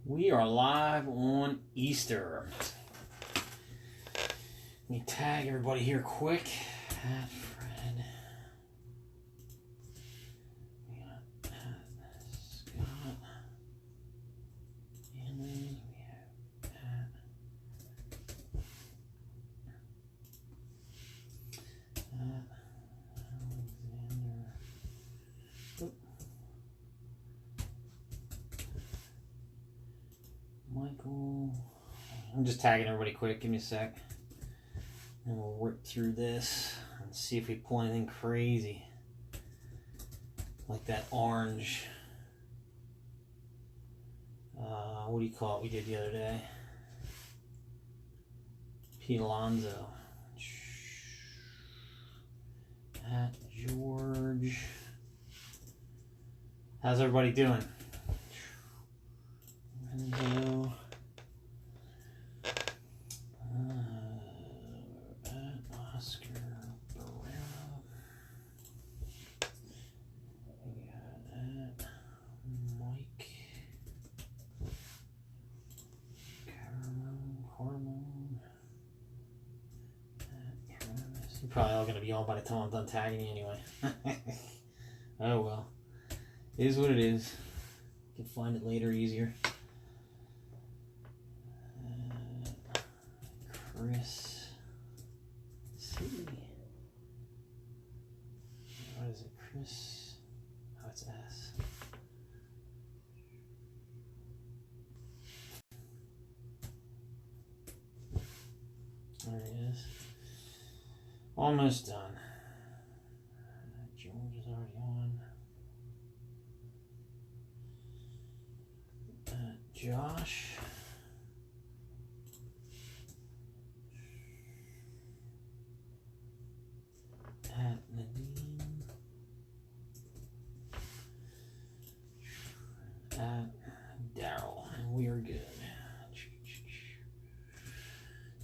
We are live on Easter. Let me tag everybody here quick. At Fred. We got Scott. And then we have Pat. Alexander. Oop. Michael. I'm just tagging everybody quick. Give me a sec. And we'll work through this and see if we pull anything crazy. Like that orange. What do you call it we did the other day? Pete Alonso. At George. How's everybody doing? Renzo. Oscar Barrera. We got Mike. Carmone. Travis. You're probably all going to be on by the time I'm done tagging you anyway. Oh well. It is what it is. You can find it later easier. Chris. C. What is it? Chris. Oh, it's S. There it is. Almost done. George is already on. Josh. At Nadine. At Daryl. And we are good.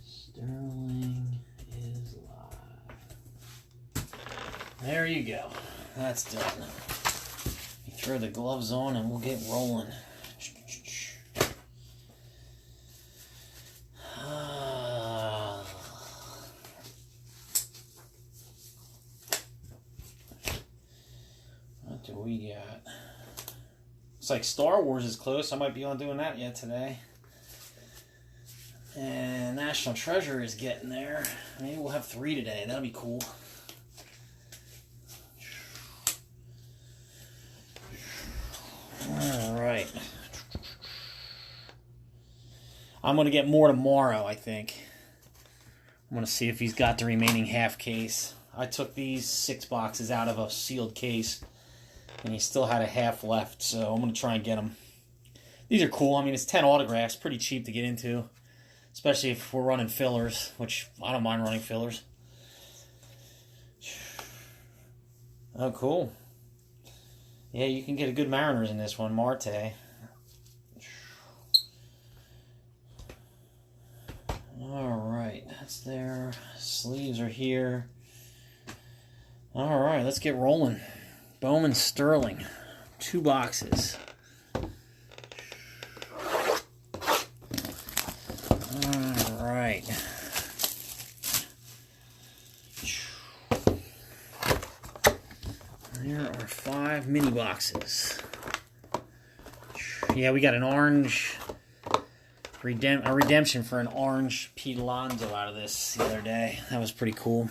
Sterling is live. There you go. That's done. You throw the gloves on and we'll get rolling. What do we got? It's like Star Wars is close. I might be on doing that yet today. And National Treasure is getting there. Maybe we'll have 3 today. That'll be cool. Alright. I'm going to get more tomorrow, I think. I'm going to see if he's got the remaining half case. I took these 6 boxes out of a sealed case, and he still had a half left, so I'm going to try and get them. These are cool. I mean, it's 10 autographs. Pretty cheap to get into, especially if we're running fillers, which I don't mind running fillers. Oh, cool. Yeah, you can get a good Mariners in this one, Marte. Alright, that's there. Sleeves are here. Alright, let's get rolling. Bowman Sterling. 2 boxes. Alright. There are 5 mini boxes. Yeah, we got an orange a redemption for an orange Pete Alonso out of this the other day. That was pretty cool.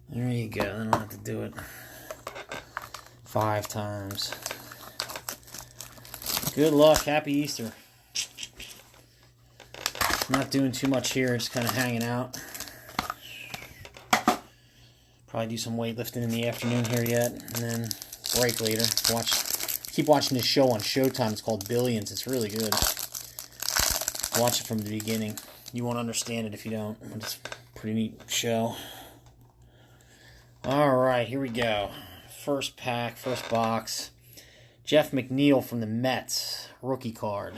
There you go. Then I'll have to do it 5 times. Good luck. Happy Easter. Not doing too much here. Just kind of hanging out. Probably do some weightlifting in the afternoon here yet, and then break later. Keep watching this show on Showtime. It's called Billions. It's really good. Watch it from the beginning. You won't understand it if you don't. It's a pretty neat show. Alright, here we go. First pack, first box. Jeff McNeil from the Mets. Rookie card.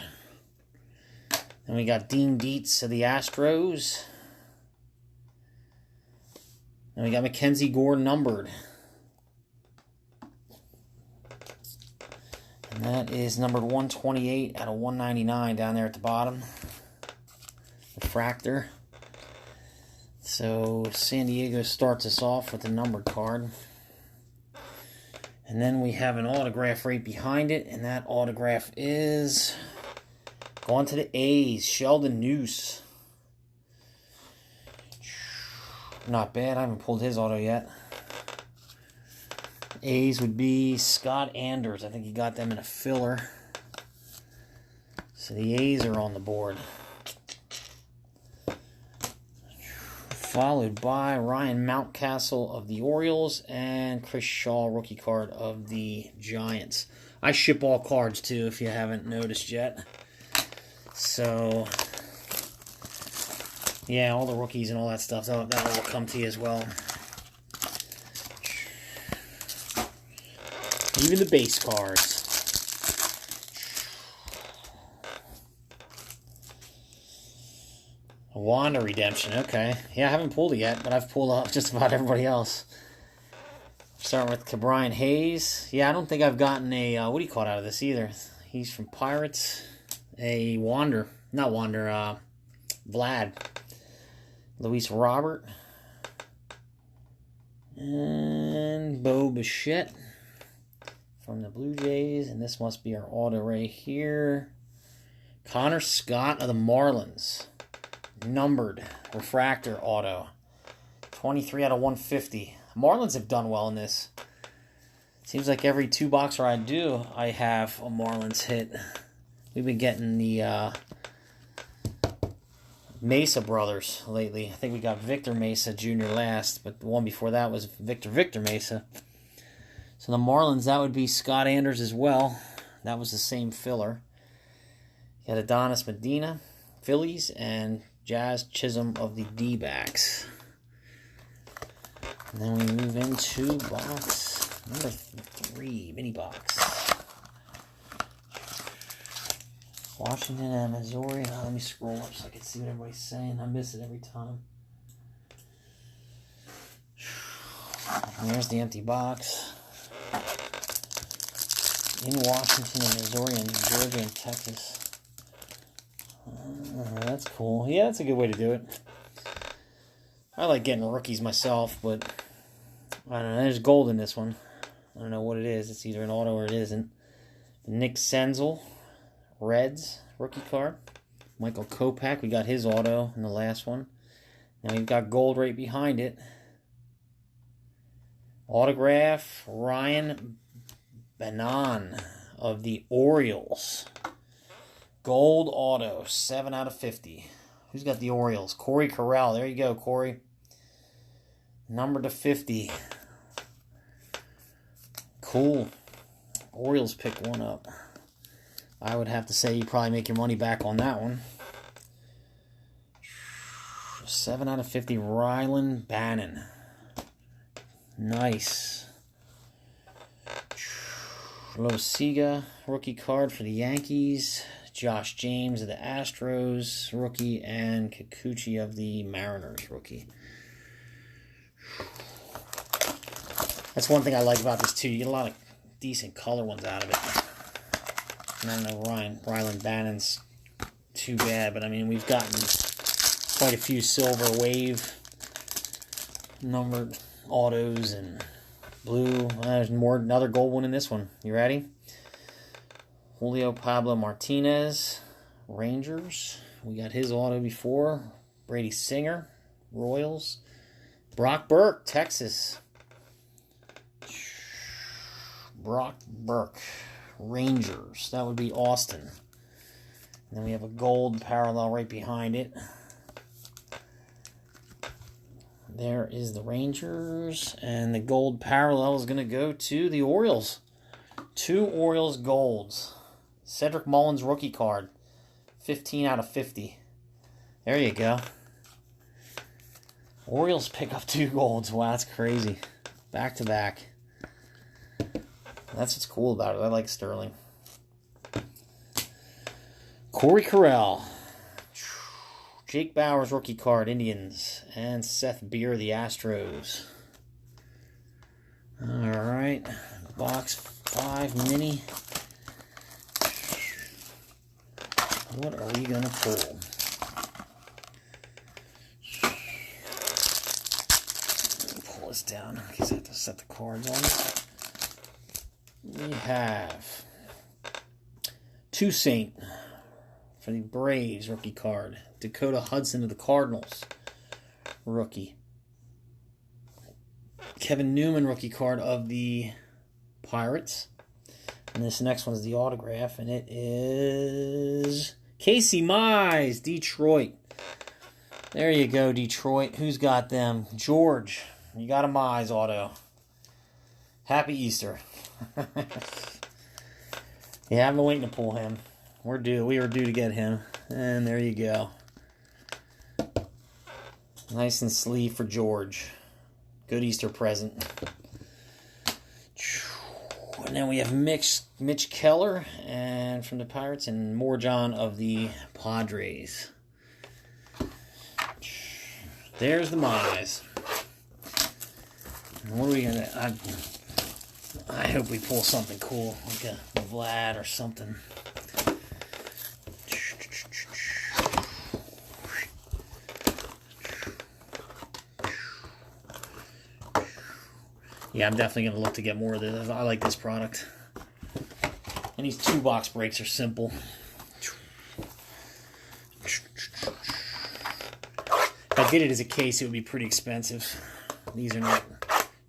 Then we got Dean Dietz of the Astros. And we got Mackenzie Gore numbered. And that is numbered 128 out of 199 down there at the bottom. Refractor. So San Diego starts us off with a numbered card. And then we have an autograph right behind it. And that autograph is going to the A's. Sheldon Neuse. Not bad. I haven't pulled his auto yet. A's would be Scott Anders. I think he got them in a filler. So the A's are on the board. Followed by Ryan Mountcastle of the Orioles and Chris Shaw, rookie card of the Giants. I ship all cards too, if you haven't noticed yet. So, yeah, all the rookies and all that stuff, that'll all come to you as well. Even the base cards. Wanda Redemption, okay. Yeah, I haven't pulled it yet, but I've pulled up just about everybody else. Starting with Ke'Bryan Hayes. Yeah, I don't think I've gotten a, what do you call it out of this either? He's from Pirates. A Vlad. Luis Robert. And Bo Bichette from the Blue Jays. And this must be our auto right here. Connor Scott of the Marlins. Numbered refractor auto. 23 out of 150. Marlins have done well in this. Seems like every 2-boxer I do, I have a Marlins hit. We've been getting the Mesa brothers lately. I think we got Victor Mesa Jr. last, but the one before that was Victor Mesa. So the Marlins, that would be Scott Anders as well. That was the same filler. You had Adonis Medina, Phillies, and Jazz Chisholm of the D-backs. And then we move into box number 3, mini box. Washington and Missouri. Now let me scroll up so I can see what everybody's saying. I miss it every time. And there's the empty box. In Washington and Missouri and Georgia and Texas. That's cool. Yeah, that's a good way to do it. I like getting rookies myself, but I don't know. There's gold in this one. I don't know what it is. It's either an auto or it isn't. Nick Senzel, Reds, rookie card. Michael Kopech, we got his auto in the last one. Now we've got gold right behind it. Autograph, Ryan Bowman of the Orioles. Gold auto, 7 out of 50. Who's got the Orioles? Corey Carell. There you go, Corey. Number to 50. Cool. Orioles pick one up. I would have to say you probably make your money back on that one. 7 out of 50, Rylan Bannon. Nice. Losiga, rookie card for the Yankees. Josh James of the Astros, rookie, and Kikuchi of the Mariners, rookie. That's one thing I like about this, too. You get a lot of decent color ones out of it. And I don't know, Rylan Bannon's too bad, but I mean, we've gotten quite a few silver wave numbered autos and blue. There's another gold one in this one. You ready? Julio Pablo Martinez, Rangers. We got his auto before. Brady Singer, Royals. Brock Burke, Texas. Brock Burke, Rangers. That would be Austin. And then we have a gold parallel right behind it. There is the Rangers. And the gold parallel is going to go to the Orioles. 2 Orioles golds. Cedric Mullins rookie card. 15 out of 50. There you go. Orioles pick up 2 golds. Wow, that's crazy. Back to back. That's what's cool about it. I like Sterling. Corey Carell. Jake Bauers rookie card, Indians, and Seth Beer, the Astros. Alright, box 5 mini. What are we going to pull? Pull this down because I have to set the cards on it. We have Toussaint for the Braves rookie card. Dakota Hudson of the Cardinals rookie. Kevin Newman rookie card of the Pirates. And this next one's the autograph, and it is Casey Mize, Detroit. There you go, Detroit. Who's got them? George. You got a Mize auto. Happy Easter. Yeah, I've been waiting to pull him. We were due to get him. And there you go. Nice and sleeve for George. Good Easter present. And then we have Mitch Keller and from the Pirates and Morjon of the Padres. There's the Mize. What are we gonna? I hope we pull something cool, like a Vlad or something. Yeah, I'm definitely going to look to get more of this. I like this product. And these 2-box breaks are simple. If I did it as a case, it would be pretty expensive. These are not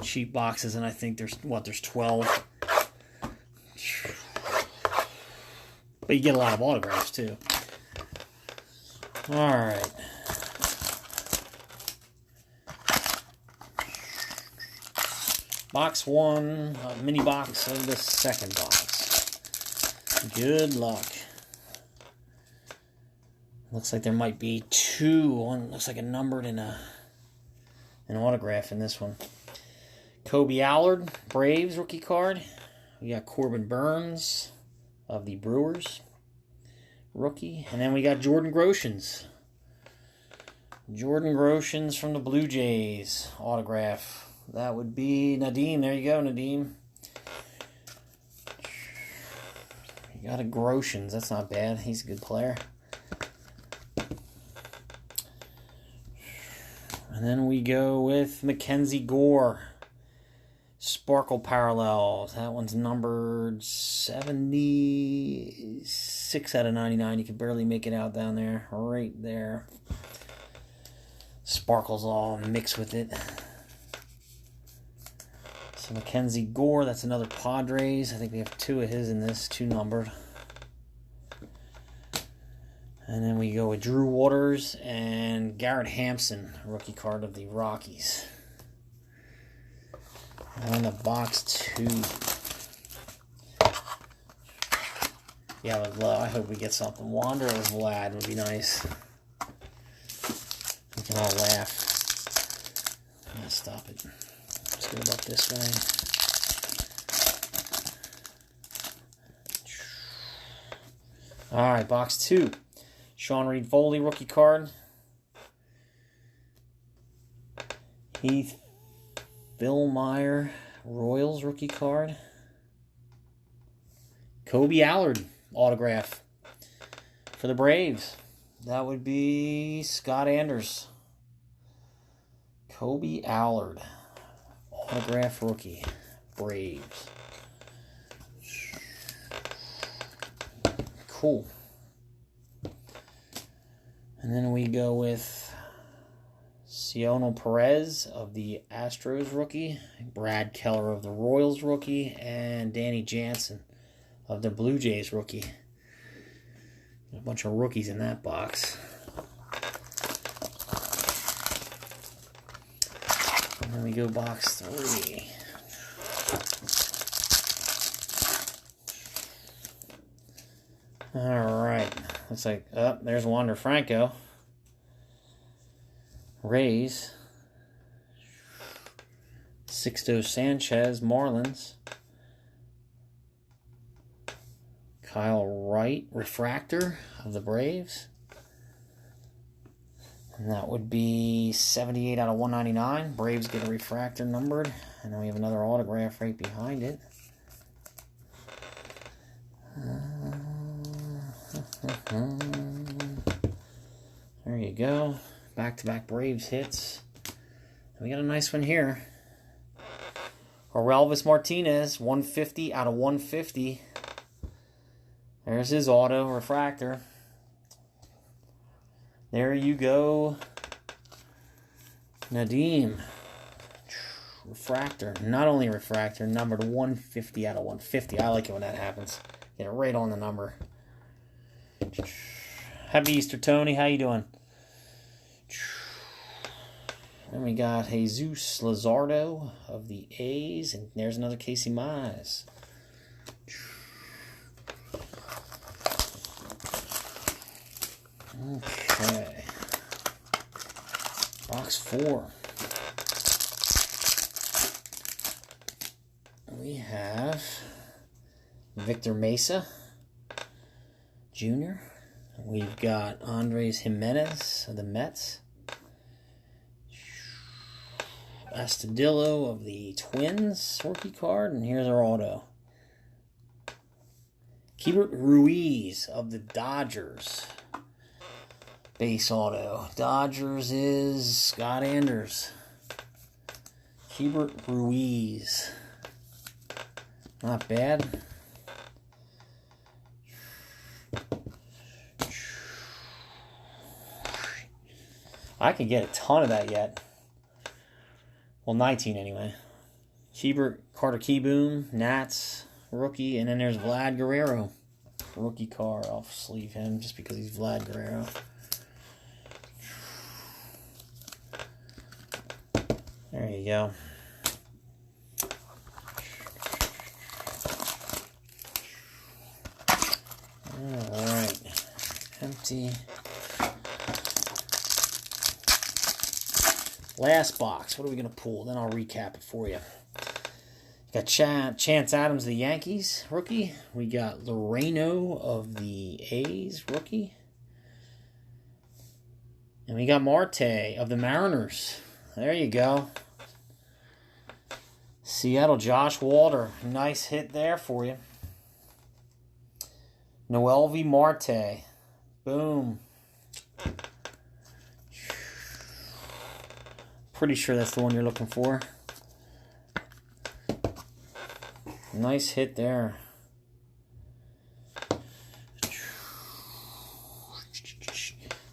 cheap boxes, and I think there's 12. But you get a lot of autographs, too. Alright. Box 1, a mini box of the second box. Good luck. Looks like there might be 2. One looks like a numbered and an autograph in this one. Kobe Allard, Braves rookie card. We got Corbin Burns of the Brewers rookie. And then we got Jordan Groshans. Jordan Groshans from the Blue Jays autograph. That would be Nadim. There you go, Nadim. You got a Groshans. That's not bad. He's a good player. And then we go with Mackenzie Gore. Sparkle Parallels. That one's numbered 76 out of 99. You can barely make it out down there. Right there. Sparkles all mixed with it. So Mackenzie Gore, that's another Padres. I think we have 2 of his in this, 2 numbered. And then we go with Drew Waters and Garrett Hampson, rookie card of the Rockies. On the box 2. Yeah, I hope we get something. Wander or Vlad would be nice. We can all laugh. I'm going to stop it. Let's go about this way. Alright, box 2. Sean Reed Foley rookie card. Heath Billmeyer Royals rookie card. Kobe Allard autograph for the Braves. That would be Scott Anders. Kobe Allard autograph rookie. Braves. Cool. And then we go with Cionel Perez of the Astros rookie, Brad Keller of the Royals rookie, and Danny Jansen of the Blue Jays rookie. A bunch of rookies in that box. And then we go box 3. Alright. Looks like, there's Wander Franco. Rays. Sixto Sanchez, Marlins. Kyle Wright, refractor of the Braves. And that would be 78 out of 199. Braves get a refractor numbered. And then we have another autograph right behind it. There you go. Back-to-back Braves hits. We got a nice one here. Orelvis Martinez, 150 out of 150. There's his auto refractor. There you go. Nadim. Refractor. Not only a refractor, numbered 150 out of 150. I like it when that happens. Get it right on the number. Happy Easter, Tony. How you doing? Then we got Jesus Luzardo of the A's. And there's another Casey Mize. Okay. Box 4. We have Victor Mesa Jr. We've got Andres Jimenez of the Mets. Astudillo of the Twins rookie card. And here's our auto. Keibert Ruiz of the Dodgers. Base auto. Dodgers is Scott Anders. Keibert Ruiz. Not bad. I could get a ton of that yet. Well, 19 anyway. Keibert, Carter Keyboom, Nats, rookie, and then there's Vlad Guerrero. Rookie card. I'll sleeve him just because he's Vlad Guerrero. There you go. Alright. Empty. Last box. What are we going to pull? Then I'll recap it for you. Got Chance Adams of the Yankees, rookie. We got Loreno of the A's, rookie. And we got Marte of the Mariners. There you go. Seattle, Josh Walter. Nice hit there for you. Noelvi Marte. Boom. Pretty sure that's the one you're looking for. Nice hit there.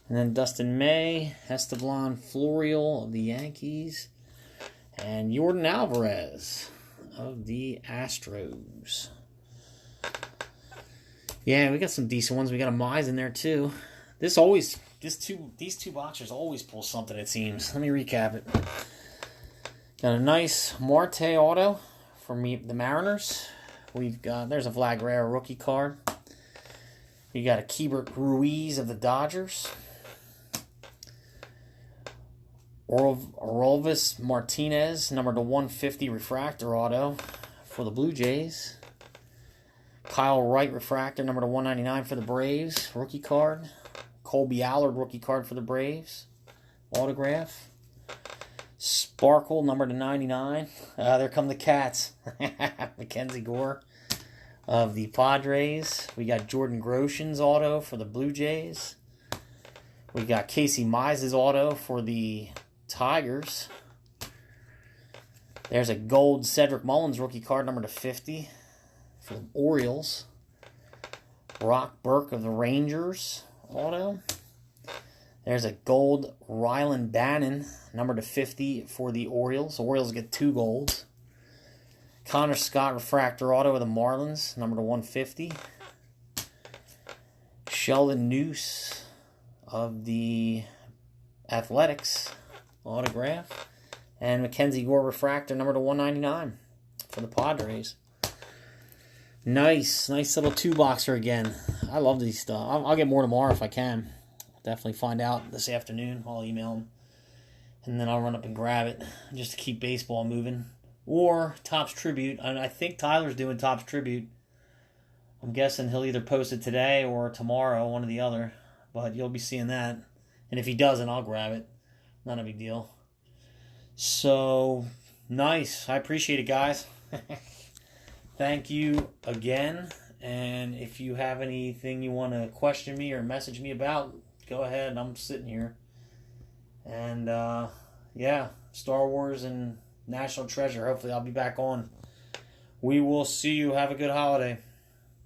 And then Dustin May, Esteban Florial of the Yankees, and Jordan Alvarez of the Astros. Yeah, we got some decent ones. We got a Mize in there too. These two boxers always pull something, it seems. Let me recap it. Got a nice Marte auto from the Mariners. There's a Vlad Guerrero rookie card. We got a Keibert Ruiz of the Dodgers. Orelvis Martinez, number to 150 refractor auto for the Blue Jays. Kyle Wright refractor, number to 199 for the Braves, rookie card. Colby Allard rookie card for the Braves, autograph. Sparkle, number to 99. There come the Cats. Mackenzie Gore of the Padres. We got Jordan Groshans auto for the Blue Jays. We got Casey Mize's auto for the Tigers. There's a gold Cedric Mullins rookie card, number to 50 for the Orioles. Brock Burke of the Rangers auto. There's a gold Rylan Bannon, number to 50 for the Orioles. The Orioles get 2 golds. Connor Scott refractor auto of the Marlins, number to 150. Sheldon Noose of the Athletics autograph. And Mackenzie Gore refractor, number to 199 for the Padres. Nice little 2-boxer again. I love these stuff. I'll get more tomorrow if I can. Definitely find out this afternoon. I'll email him. And then I'll run up and grab it just to keep baseball moving. Or Topps Tribute. I think Tyler's doing Topps Tribute. I'm guessing he'll either post it today or tomorrow, one or the other. But you'll be seeing that. And if he doesn't, I'll grab it. Not a big deal. So, nice. I appreciate it, guys. Thank you again. And if you have anything you want to question me or message me about, go ahead. I'm sitting here. And, yeah, Star Wars and National Treasure. Hopefully I'll be back on. We will see you. Have a good holiday.